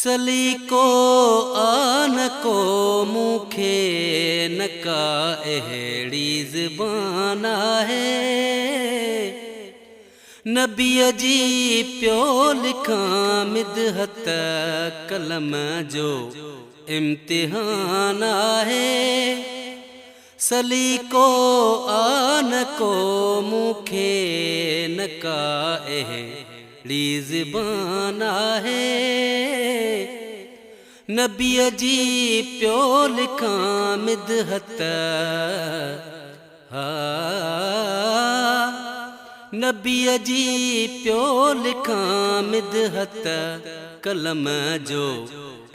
सलीको आन को मुखे नका अहिड़ी ज़बान आहे। नबीअ जी पियो लिखां मिदहत कलम जो इम्तिहान आहे। सलीको आन को मुखे नका अहिड़ी ज़बान आहे। नबीअ जी पियो लिखां मिदहत नबीअ जी पियो लिखां मिदहत कलम जो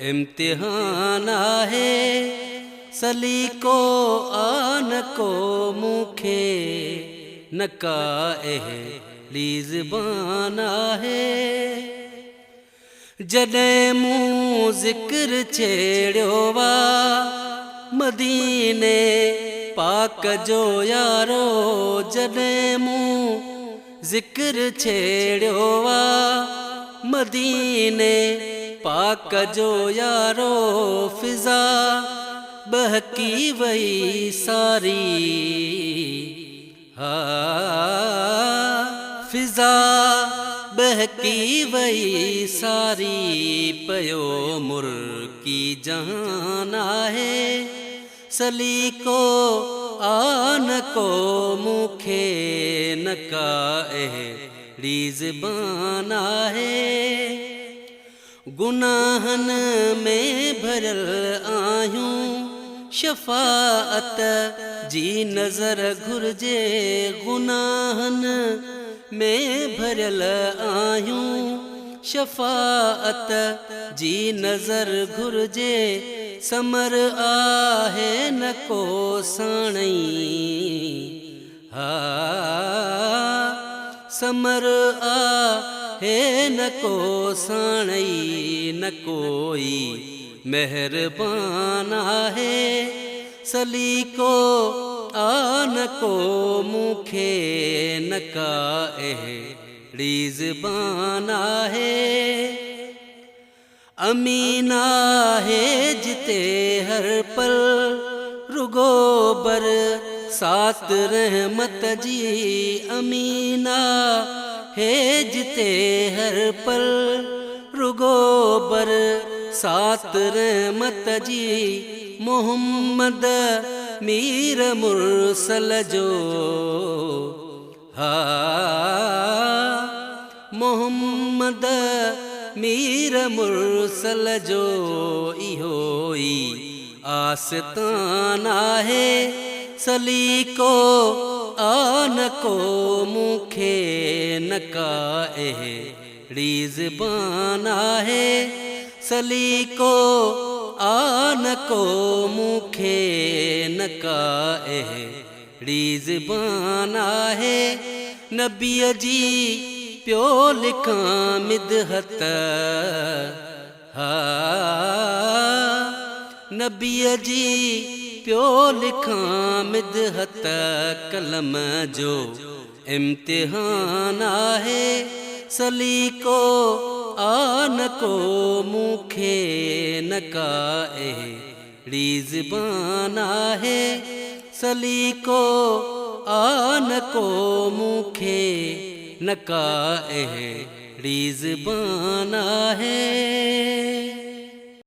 इम्तिहान आहे। सलीको आन को मुखे नका अहिड़ी ज़बान आहे। जॾहिं मूं ज़िक्र छेड़ियो वा मदीने पाक जो यारो, जॾहिं मूं ज़िक्र छेड़ियो वा मदीने पाक जो यारो, फिज़ा बहकी वई सारी फिज़ा बहकी वई सारी, पयो मुर्की जहान आहे। सलीको आन को मुखे नका अहिड़ी ज़बान आहे। गुनाहनि में भरियल आहियूं, शफ़ाअत जी नज़र घुर्जे। गुनाहनि में भरियल आहियूं, शफ़ाअत जी नज़र घुर्जे। समर आहे न को साणई समर आहे न को साणई, न कोई मेहरबान आहे। सलीको आन को मुखे नका अहिड़ी ज़बान आहे। अमीन आहे जिते हर पल रुगो बरसात रहमत जी। अमीन आहे जिते हर पल रुगो बरसात रहमत जी। मोहम्मद मीर मुरसल जो मोहम्मद मीर मुरसल जो इहो ई आस्तान आहे। सलीको आन को मुखे नका अहिड़ी ज़बान आहे। सलीको आन को मुखे नका अहिड़ी ज़बान आहे। नबीअ जी पियो लिखां मिदहत नबीअ जी पियो लिखां मिदहत कलम जो इम्तिहान आहे। सलीको आन को मुखे नका अहिड़ी ज़बान आहे। सलीको आन को मुखे नका अहिड़ी ज़बान आहे।